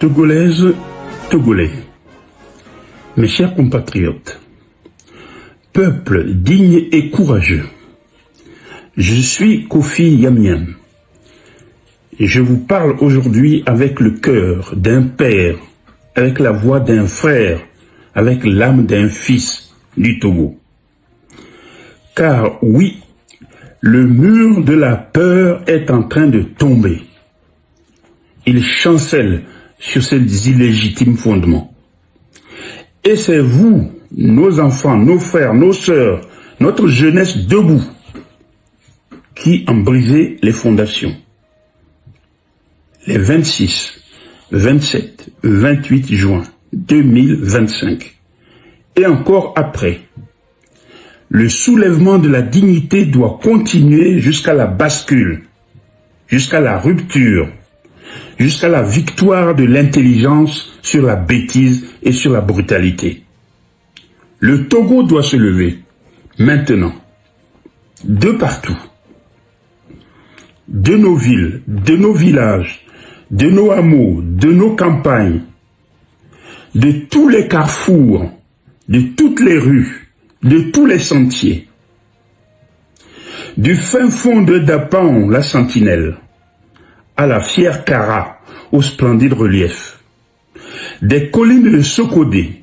Togolaises, Togolais, mes chers compatriotes, peuple digne et courageux, je suis Kofi Yamian et je vous parle aujourd'hui avec le cœur d'un père, avec la voix d'un frère, avec l'âme d'un fils du Togo. Car oui, le mur de la peur est en train de tomber. Il chancelle sur ces illégitimes fondements. Et c'est vous, nos enfants, nos frères, nos sœurs, notre jeunesse debout, qui en brisez les fondations. Les 26, 27, 28 juin 2025. Et encore après, le soulèvement de la dignité doit continuer jusqu'à la bascule, jusqu'à la rupture, jusqu'à la victoire de l'intelligence sur la bêtise et sur la brutalité. Le Togo doit se lever, maintenant, de partout, de nos villes, de nos villages, de nos hameaux, de nos campagnes, de tous les carrefours, de toutes les rues, de tous les sentiers, du fin fond de Dapan, la Sentinelle, à la fière Kara, au splendide relief, des collines de Sokodé,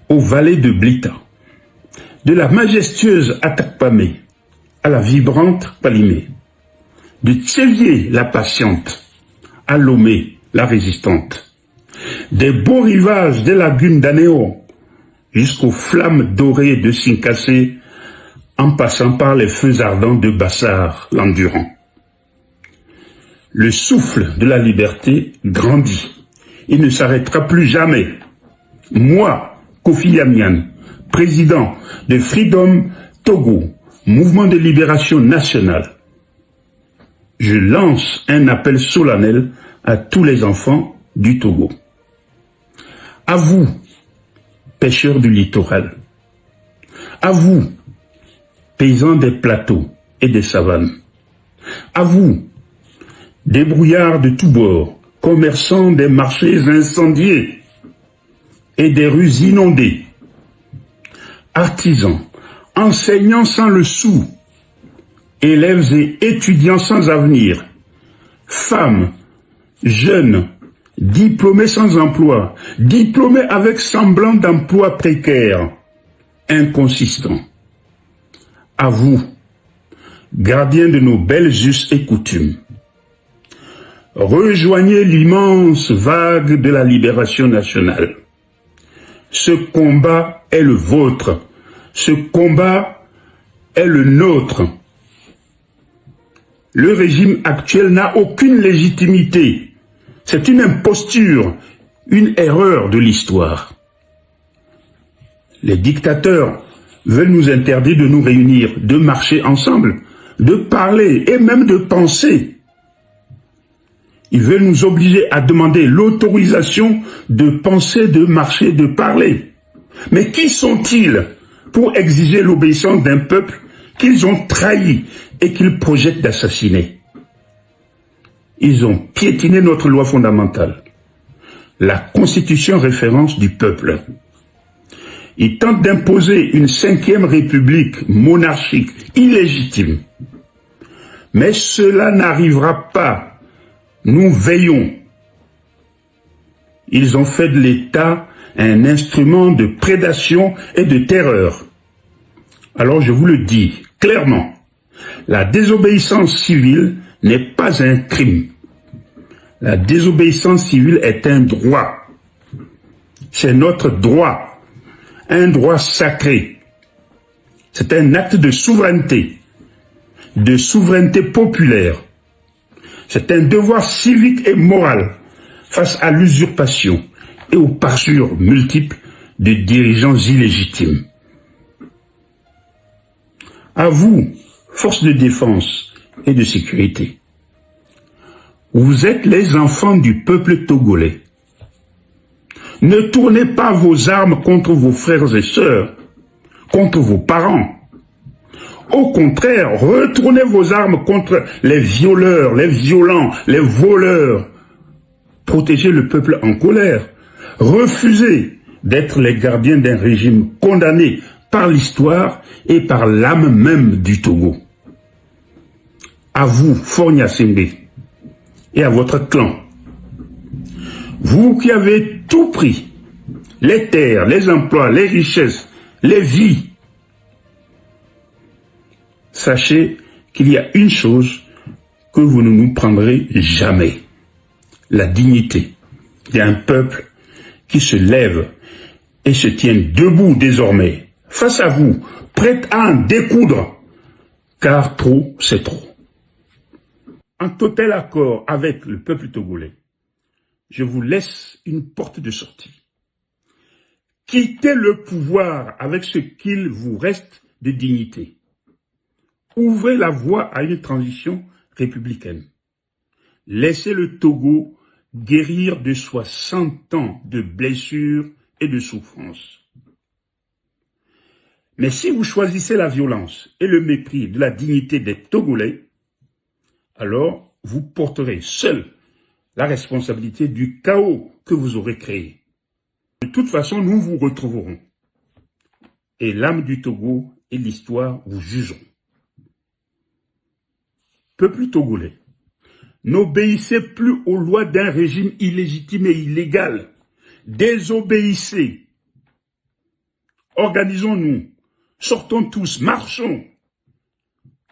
aux vallées de Blita, de la majestueuse Atakpamé, à la vibrante Palimé, de Tsévié, la patiente, à Lomé, la résistante, des beaux rivages des lagunes d'Anéo, jusqu'aux flammes dorées de Sinkassé, en passant par les feux ardents de Bassar, l'endurant. Le souffle de la liberté grandit. Il ne s'arrêtera plus jamais. Moi, Kofi Yamian, président de Freedom Togo, mouvement de libération nationale, je lance un appel solennel à tous les enfants du Togo. À vous, pêcheurs du littoral. À vous, paysans des plateaux et des savanes. À vous, débrouillards de tous bords, commerçants des marchés incendiés et des rues inondées, artisans, enseignants sans le sou, élèves et étudiants sans avenir, femmes, jeunes, diplômés sans emploi, diplômés avec semblant d'emploi précaire, inconsistant. À vous, gardiens de nos belles us et coutumes, rejoignez l'immense vague de la libération nationale. Ce combat est le vôtre. Ce combat est le nôtre. Le régime actuel n'a aucune légitimité. C'est une imposture, une erreur de l'histoire. Les dictateurs veulent nous interdire de nous réunir, de marcher ensemble, de parler et même de penser. Ils veulent nous obliger à demander l'autorisation de penser, de marcher, de parler. Mais qui sont-ils pour exiger l'obéissance d'un peuple qu'ils ont trahi et qu'ils projettent d'assassiner? Ils ont piétiné notre loi fondamentale, la Constitution référence du peuple. Ils tentent d'imposer une 5e république monarchique illégitime. Mais cela n'arrivera pas. Nous veillons. Ils ont fait de l'État un instrument de prédation et de terreur. Alors je vous le dis clairement, la désobéissance civile n'est pas un crime. La désobéissance civile est un droit. C'est notre droit, un droit sacré. C'est un acte de souveraineté populaire. C'est un devoir civique et moral face à l'usurpation et aux parjures multiples de dirigeants illégitimes. À vous, forces de défense et de sécurité. Vous êtes les enfants du peuple togolais. Ne tournez pas vos armes contre vos frères et sœurs, contre vos parents. Au contraire, retournez vos armes contre les violeurs, les violents, les voleurs, protéger le peuple en colère, refuser d'être les gardiens d'un régime condamné par l'histoire et par l'âme même du Togo. À vous, Faure Gnassingbé, et à votre clan, vous qui avez tout pris, les terres, les emplois, les richesses, les vies, sachez qu'il y a une chose que vous ne nous prendrez jamais, la dignité d'un peuple qui se lève et se tient debout désormais, face à vous, prêt à en découdre, car trop, c'est trop. En total accord avec le peuple togolais, je vous laisse une porte de sortie. Quittez le pouvoir avec ce qu'il vous reste de dignité. Ouvrez la voie à une transition républicaine. Laissez le Togo guérir de 60 ans de blessures et de souffrances. Mais si vous choisissez la violence et le mépris de la dignité des Togolais, alors vous porterez seul la responsabilité du chaos que vous aurez créé. De toute façon, nous vous retrouverons. Et l'âme du Togo et l'histoire vous jugeront. Peuple togolais, n'obéissez plus aux lois d'un régime illégitime et illégal. Désobéissez. Organisons-nous. Sortons tous, marchons.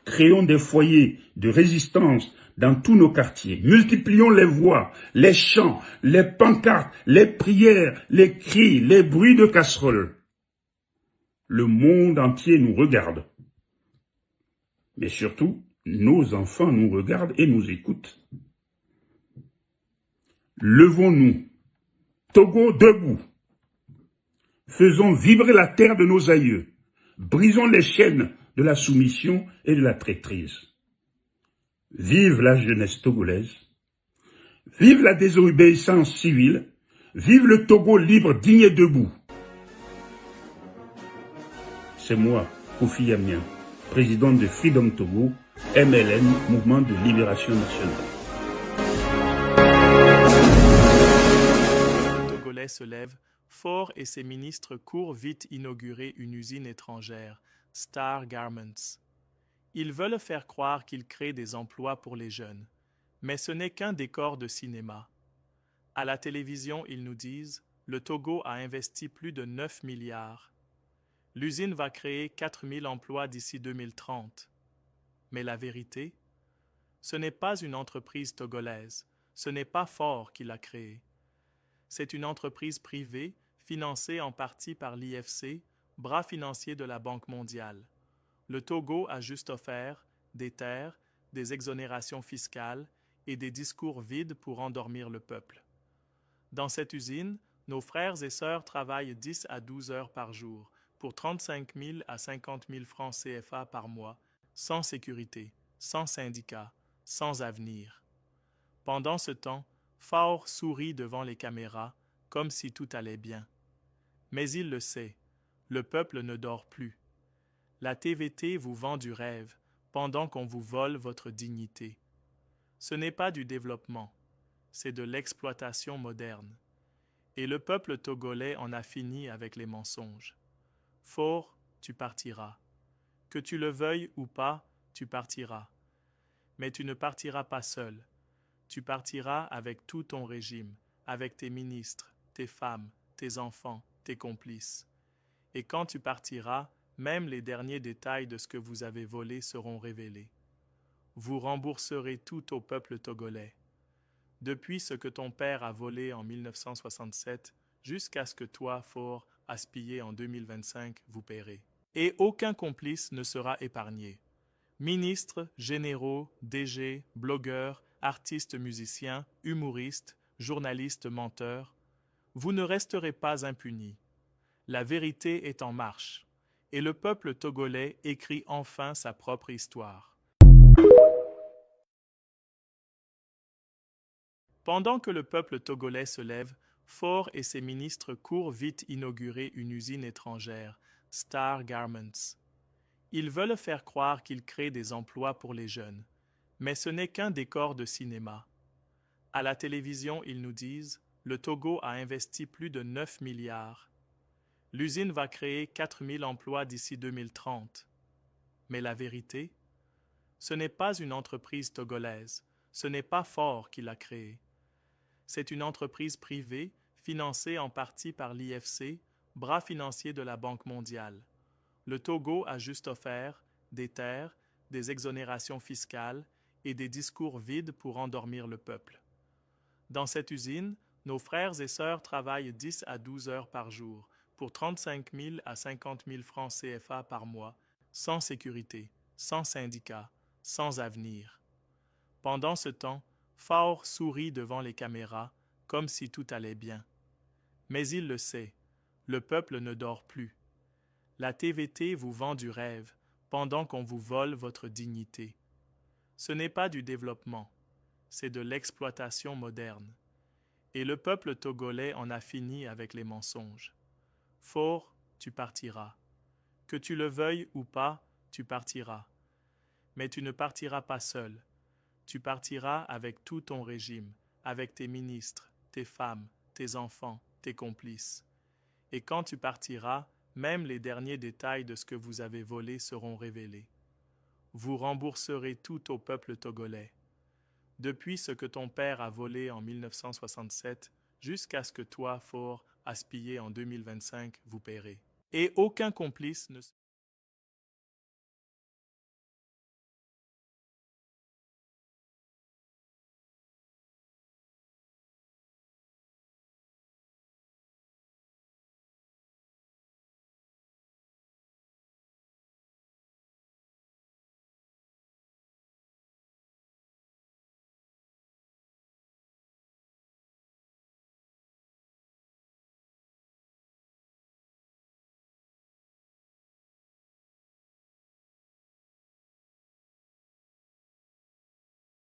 Créons des foyers de résistance dans tous nos quartiers. Multiplions les voix, les chants, les pancartes, les prières, les cris, les bruits de casseroles. Le monde entier nous regarde. Mais surtout, nos enfants nous regardent et nous écoutent. Levons-nous, Togo debout. Faisons vibrer la terre de nos aïeux. Brisons les chaînes de la soumission et de la traîtrise. Vive la jeunesse togolaise. Vive la désobéissance civile. Vive le Togo libre, digne et debout. C'est moi, Kofi Yamien, président de Freedom Togo, MLN, Mouvement de Libération Nationale. Le Togolais se lève, Faure et ses ministres courent vite inaugurer une usine étrangère, Star Garments. Ils veulent faire croire qu'ils créent des emplois pour les jeunes, mais ce n'est qu'un décor de cinéma. À la télévision, ils nous disent « Le Togo a investi plus de 9 milliards. L'usine va créer 4000 emplois d'ici 2030. » Mais la vérité, ce n'est pas une entreprise togolaise, ce n'est pas Faure qui l'a créée. C'est une entreprise privée financée en partie par l'IFC, bras financier de la Banque mondiale. Le Togo a juste offert des terres, des exonérations fiscales et des discours vides pour endormir le peuple. Dans cette usine, nos frères et sœurs travaillent 10 à 12 heures par jour pour 35 000 à 50 000 francs CFA par mois, sans sécurité, sans syndicat, sans avenir. Pendant ce temps, Faure sourit devant les caméras, comme si tout allait bien. Mais il le sait, le peuple ne dort plus. La TVT vous vend du rêve, pendant qu'on vous vole votre dignité. Ce n'est pas du développement, c'est de l'exploitation moderne. Et le peuple togolais en a fini avec les mensonges. Faure, tu partiras. Que tu le veuilles ou pas, tu partiras. Mais tu ne partiras pas seul. Tu partiras avec tout ton régime, avec tes ministres, tes femmes, tes enfants, tes complices. Et quand tu partiras, même les derniers détails de ce que vous avez volé seront révélés. Vous rembourserez tout au peuple togolais. Depuis ce que ton père a volé en 1967 jusqu'à ce que toi, Faure, as pillé en 2025, vous paierez. Et aucun complice ne sera épargné. Ministres, généraux, DG, blogueurs, artistes musiciens, humoristes, journalistes menteurs, vous ne resterez pas impunis. La vérité est en marche, et le peuple togolais écrit enfin sa propre histoire. Pendant que le peuple togolais se lève, Faure et ses ministres courent vite inaugurer une usine étrangère, Star Garments. Ils veulent faire croire qu'ils créent des emplois pour les jeunes, mais ce n'est qu'un décor de cinéma. À la télévision, ils nous disent « Le Togo a investi plus de 9 milliards. L'usine va créer 4000 emplois d'ici 2030. » Mais la vérité, ce n'est pas une entreprise togolaise, ce n'est pas Ford qui l'a créée. C'est une entreprise privée financée en partie par l'IFC, bras financier de la Banque mondiale. Le Togo a juste offert des terres, des exonérations fiscales et des discours vides pour endormir le peuple. Dans cette usine, nos frères et sœurs travaillent 10 à 12 heures par jour pour 35 000 à 50 000 francs CFA par mois, sans sécurité, sans syndicat, sans avenir. Pendant ce temps, Faure sourit devant les caméras, comme si tout allait bien. Mais il le sait, le peuple ne dort plus. La TVT vous vend du rêve, pendant qu'on vous vole votre dignité. Ce n'est pas du développement, c'est de l'exploitation moderne. Et le peuple togolais en a fini avec les mensonges. Faure, tu partiras. Que tu le veuilles ou pas, tu partiras. Mais tu ne partiras pas seul. Tu partiras avec tout ton régime, avec tes ministres, tes femmes, tes enfants, tes complices. Et quand tu partiras, même les derniers détails de ce que vous avez volé seront révélés. Vous rembourserez tout au peuple togolais. Depuis ce que ton père a volé en 1967 jusqu'à ce que toi, Faure, as pillé en 2025, vous paierez. Et aucun complice ne